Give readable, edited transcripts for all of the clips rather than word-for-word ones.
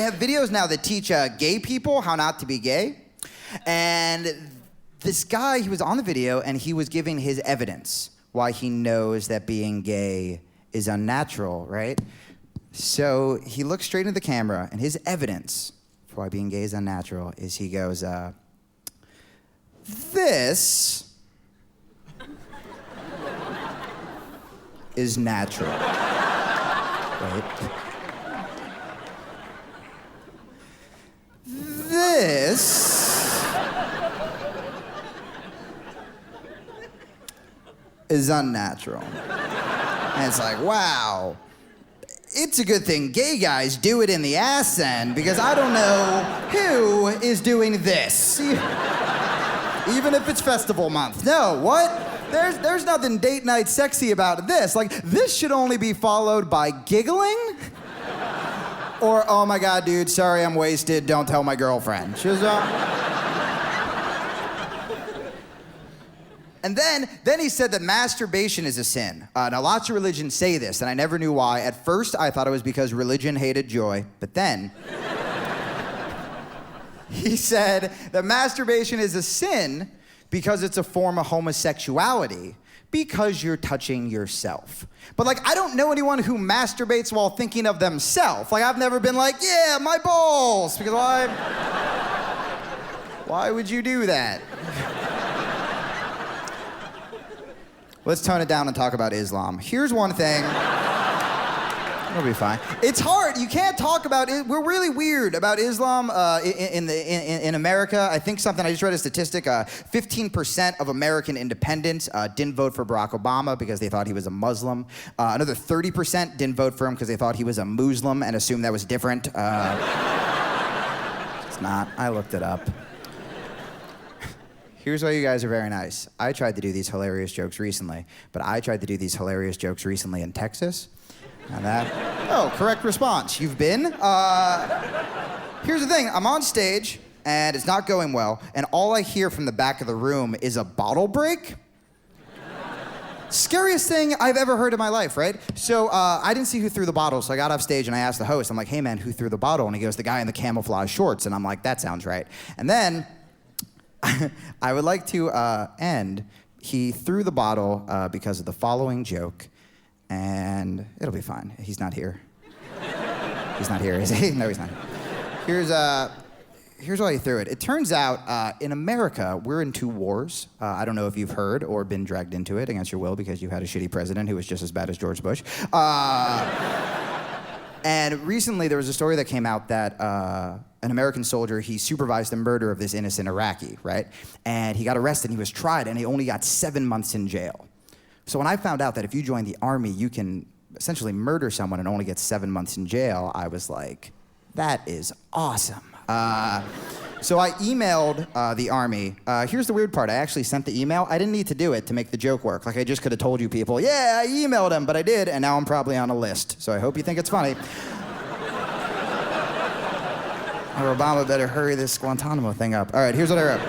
They have videos now that teach gay people how not to be gay. And this guy, he was on the video and he was giving his evidence why he knows that being gay is unnatural, right? So he looks straight into the camera and his evidence for why being gay is unnatural is he goes, this is natural, right? This is unnatural. And it's like, wow, it's a good thing gay guys do it in the ass end, because I don't know who is doing this. Even if it's festival month. No, what? There's nothing date night sexy about this. Like, this should only be followed by giggling. Or, oh my God, dude, sorry I'm wasted, don't tell my girlfriend. She was, And then he said that masturbation is a sin. Now, lots of religions say this, and I never knew why. At first, I thought it was because religion hated joy, but then he said that masturbation is a sin because it's a form of homosexuality, because you're touching yourself. But like, I don't know anyone who masturbates while thinking of themselves. Like, I've never been like, yeah, my balls, because why would you do that? Let's tone it down and talk about Islam. Here's one thing. It'll be fine. It's hard. You can't talk about it. We're really weird about Islam in America. I think I just read a statistic, 15% of American independents didn't vote for Barack Obama because they thought he was a Muslim. Another 30% didn't vote for him because they thought he was a Muslim and assumed that was different. It's not. I looked it up. Here's why you guys are very nice. I tried to do these hilarious jokes recently, but I tried to do these hilarious jokes recently in Texas. And correct response. You've been? Here's the thing, I'm on stage, and it's not going well, and all I hear from the back of the room is a bottle break. Scariest thing I've ever heard in my life, right? So I didn't see who threw the bottle, so I got off stage and I asked the host, I'm like, hey man, who threw the bottle? And he goes, the guy in the camouflage shorts. And I'm like, that sounds right. And then, I would like to end, he threw the bottle because of the following joke. And it'll be fine. He's not here. He's not here, is he? No, he's not. Here's why he threw it. It turns out in America, we're in two wars. I don't know if you've heard or been dragged into it against your will because you had a shitty president who was just as bad as George Bush. And recently there was a story that came out that an American soldier, he supervised the murder of this innocent Iraqi, right? And he got arrested and he was tried and he only got 7 months in jail. So when I found out that if you join the army, you can essentially murder someone and only get 7 months in jail, I was like, that is awesome. So I emailed the army. Here's the weird part. I actually sent the email. I didn't need to do it to make the joke work. Like, I just could have told you people, yeah, I emailed him, but I did, and now I'm probably on a list. So I hope you think it's funny. Or Obama better hurry this Guantanamo thing up. All right, here's what I wrote.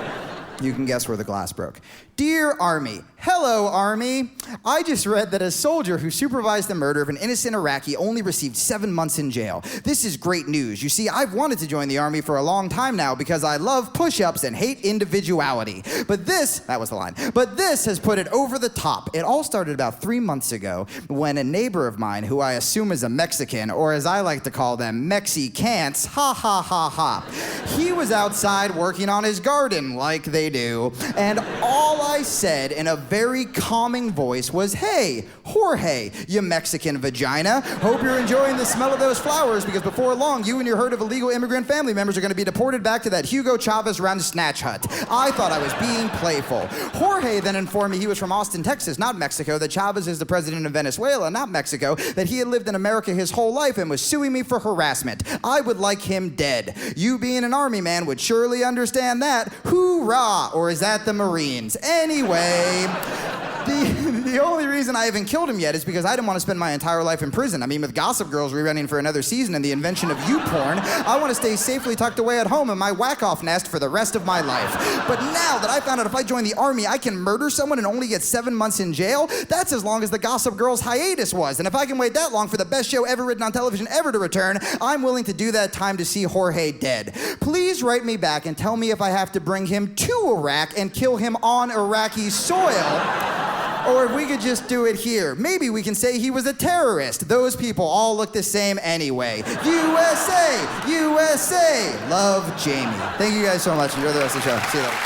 You can guess where the glass broke. Dear Army, hello Army. I just read that a soldier who supervised the murder of an innocent Iraqi only received 7 months in jail. This is great news. You see, I've wanted to join the Army for a long time now because I love push-ups and hate individuality. But that was the line, but this has put it over the top. It all started about 3 months ago when a neighbor of mine, who I assume is a Mexican, or as I like to call them, Mexicants, ha ha ha ha. He was outside working on his garden like they do, and all I said in a very calming voice was, hey, Jorge, you Mexican vagina. Hope you're enjoying the smell of those flowers because before long, you and your herd of illegal immigrant family members are going to be deported back to that Hugo Chavez run snatch hut. I thought I was being playful. Jorge then informed me he was from Austin, Texas, not Mexico, that Chavez is the president of Venezuela, not Mexico, that he had lived in America his whole life and was suing me for harassment. I would like him dead. You being an army man would surely understand that. Hoorah! Or is that the Marines? Anyway, The only reason I haven't killed him yet is because I didn't want to spend my entire life in prison. I mean, with Gossip Girls rerunning for another season and the invention of YouPorn, I want to stay safely tucked away at home in my whack-off nest for the rest of my life. But now that I found out if I join the army, I can murder someone and only get 7 months in jail, that's as long as the Gossip Girls hiatus was. And if I can wait that long for the best show ever written on television ever to return, I'm willing to do that time to see Jorge dead. Please write me back and tell me if I have to bring him to Iraq and kill him on Iraqi soil, or if we could just do it here. Maybe we can say he was a terrorist. Those people all look the same anyway. USA! USA! Love, Jamie. Thank you guys so much. Enjoy the rest of the show. See you later.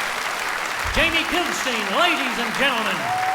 Jamie Kilstein, ladies and gentlemen.